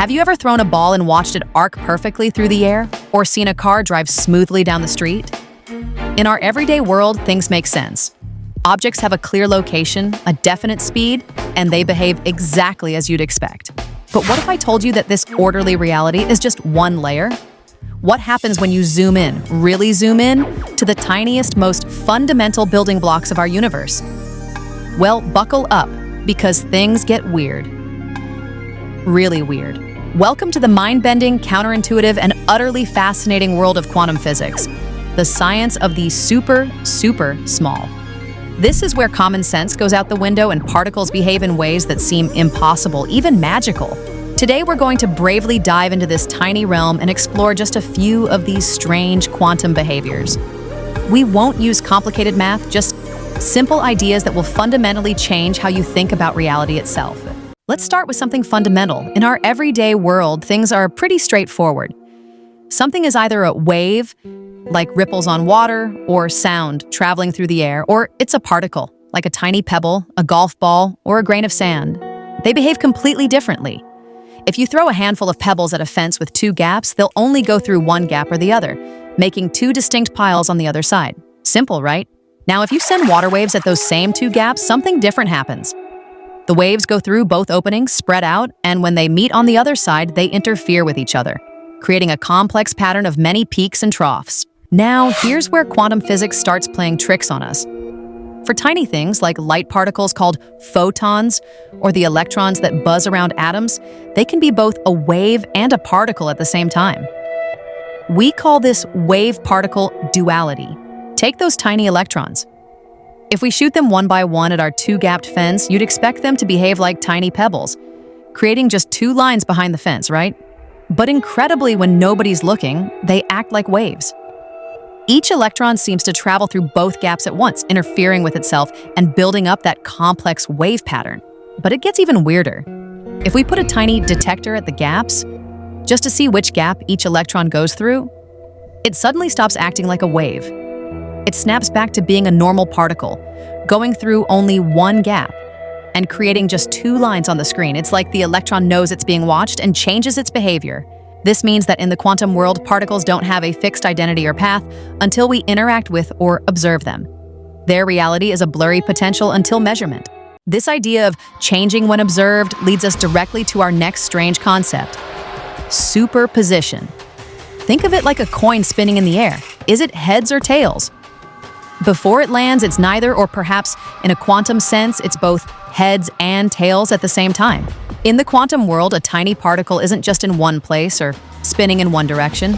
Have you ever thrown a ball and watched it arc perfectly through the air? Or seen a car drive smoothly down the street? In our everyday world, things make sense. Objects have a clear location, a definite speed, and they behave exactly as you'd expect. But what if I told you that this orderly reality is just one layer? What happens when you zoom in, really zoom in, to the tiniest, most fundamental building blocks of our universe? Well, buckle up, because things get weird. Really weird. Welcome to the mind-bending, counterintuitive, and utterly fascinating world of quantum physics, the science of the super, super small. This is where common sense goes out the window and particles behave in ways that seem impossible, even magical. Today, we're going to bravely dive into this tiny realm and explore just a few of these strange quantum behaviors. We won't use complicated math, just simple ideas that will fundamentally change how you think about reality itself. Let's start with something fundamental. In our everyday world, things are pretty straightforward. Something is either a wave, like ripples on water, or sound traveling through the air, or it's a particle, like a tiny pebble, a golf ball, or a grain of sand. They behave completely differently. If you throw a handful of pebbles at a fence with two gaps, they'll only go through one gap or the other, making two distinct piles on the other side. Simple, right? Now, if you send water waves at those same two gaps, something different happens. The waves go through both openings, spread out, and when they meet on the other side, they interfere with each other, creating a complex pattern of many peaks and troughs. Now, here's where quantum physics starts playing tricks on us. For tiny things like light particles called photons, or the electrons that buzz around atoms, they can be both a wave and a particle at the same time. We call this wave-particle duality. Take those tiny electrons. If we shoot them one by one at our two-gapped fence, you'd expect them to behave like tiny pebbles, creating just two lines behind the fence, right? But incredibly, when nobody's looking, they act like waves. Each electron seems to travel through both gaps at once, interfering with itself and building up that complex wave pattern. But it gets even weirder. If we put a tiny detector at the gaps, just to see which gap each electron goes through, it suddenly stops acting like a wave. It snaps back to being a normal particle, going through only one gap and creating just two lines on the screen. It's like the electron knows it's being watched and changes its behavior. This means that in the quantum world, particles don't have a fixed identity or path until we interact with or observe them. Their reality is a blurry potential until measurement. This idea of changing when observed leads us directly to our next strange concept: superposition. Think of it like a coin spinning in the air. Is it heads or tails? Before it lands, it's neither, or perhaps in a quantum sense, it's both heads and tails at the same time. In the quantum world, a tiny particle isn't just in one place or spinning in one direction.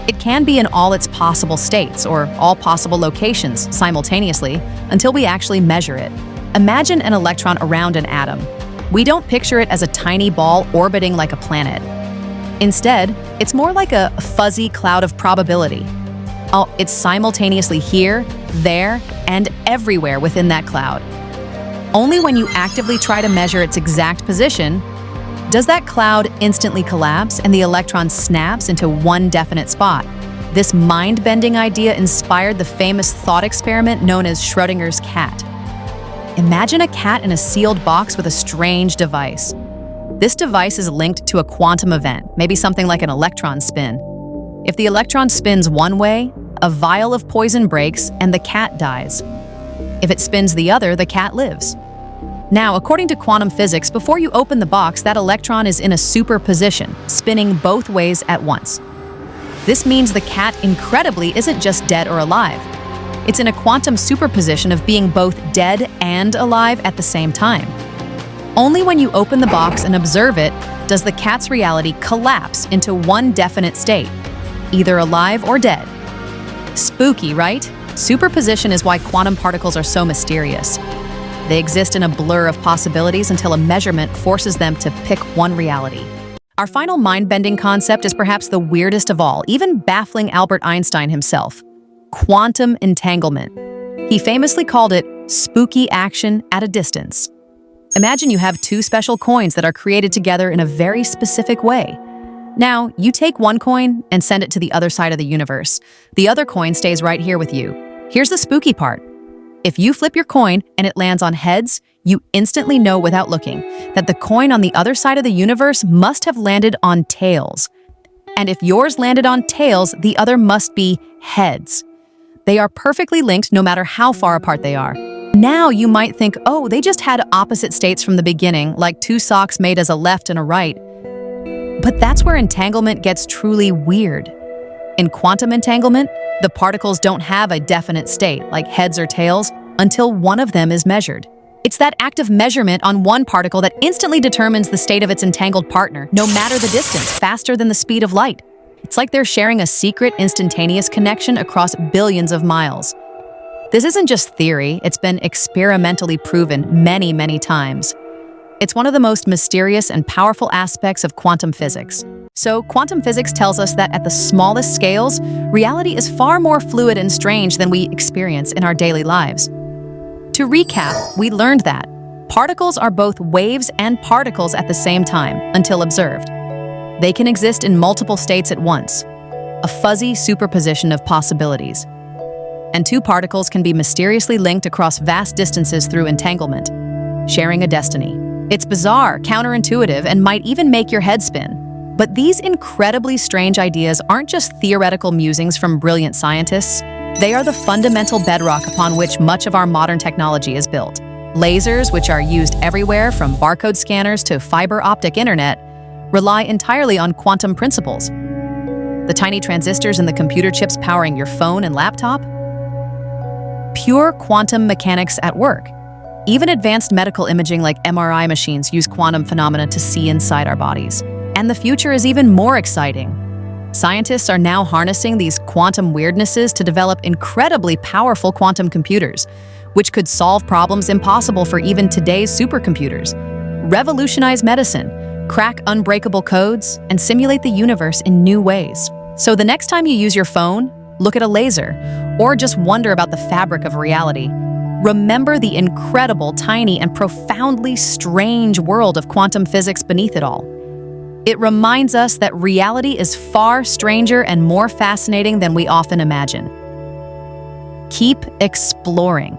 It can be in all its possible states or all possible locations simultaneously until we actually measure it. Imagine an electron around an atom. We don't picture it as a tiny ball orbiting like a planet. Instead, it's more like a fuzzy cloud of probability. It's simultaneously here, there, and everywhere within that cloud. Only when you actively try to measure its exact position does that cloud instantly collapse and the electron snaps into one definite spot. This mind-bending idea inspired the famous thought experiment known as Schrödinger's cat. Imagine a cat in a sealed box with a strange device. This device is linked to a quantum event, maybe something like an electron spin. If the electron spins one way, a vial of poison breaks and the cat dies. If it spins the other, the cat lives. Now, according to quantum physics, before you open the box, that electron is in a superposition, spinning both ways at once. This means the cat, incredibly, isn't just dead or alive. It's in a quantum superposition of being both dead and alive at the same time. Only when you open the box and observe it does the cat's reality collapse into one definite state, either alive or dead. Spooky, right? Superposition is why quantum particles are so mysterious. They exist in a blur of possibilities until a measurement forces them to pick one reality. Our final mind-bending concept is perhaps the weirdest of all, even baffling Albert Einstein himself: quantum entanglement. He famously called it spooky action at a distance. Imagine you have two special coins that are created together in a very specific way. Now, you take one coin and send it to the other side of the universe. The other coin stays right here with you. Here's the spooky part. If you flip your coin and it lands on heads, you instantly know without looking that the coin on the other side of the universe must have landed on tails. And if yours landed on tails, the other must be heads. They are perfectly linked no matter how far apart they are. Now you might think, oh, they just had opposite states from the beginning, like two socks made as a left and a right. But that's where entanglement gets truly weird. In quantum entanglement, the particles don't have a definite state, like heads or tails, until one of them is measured. It's that act of measurement on one particle that instantly determines the state of its entangled partner, no matter the distance, faster than the speed of light. It's like they're sharing a secret, instantaneous connection across billions of miles. This isn't just theory, it's been experimentally proven many, many times. It's one of the most mysterious and powerful aspects of quantum physics. So, quantum physics tells us that at the smallest scales, reality is far more fluid and strange than we experience in our daily lives. To recap, we learned that particles are both waves and particles at the same time, until observed. They can exist in multiple states at once, a fuzzy superposition of possibilities. And two particles can be mysteriously linked across vast distances through entanglement, sharing a destiny. It's bizarre, counterintuitive, and might even make your head spin. But these incredibly strange ideas aren't just theoretical musings from brilliant scientists. They are the fundamental bedrock upon which much of our modern technology is built. Lasers, which are used everywhere from barcode scanners to fiber optic internet, rely entirely on quantum principles. The tiny transistors in the computer chips powering your phone and laptop? Pure quantum mechanics at work. Even advanced medical imaging like MRI machines use quantum phenomena to see inside our bodies. And the future is even more exciting. Scientists are now harnessing these quantum weirdnesses to develop incredibly powerful quantum computers, which could solve problems impossible for even today's supercomputers, revolutionize medicine, crack unbreakable codes, and simulate the universe in new ways. So the next time you use your phone, look at a laser, or just wonder about the fabric of reality, remember the incredible, tiny, and profoundly strange world of quantum physics beneath it all. It reminds us that reality is far stranger and more fascinating than we often imagine. Keep exploring.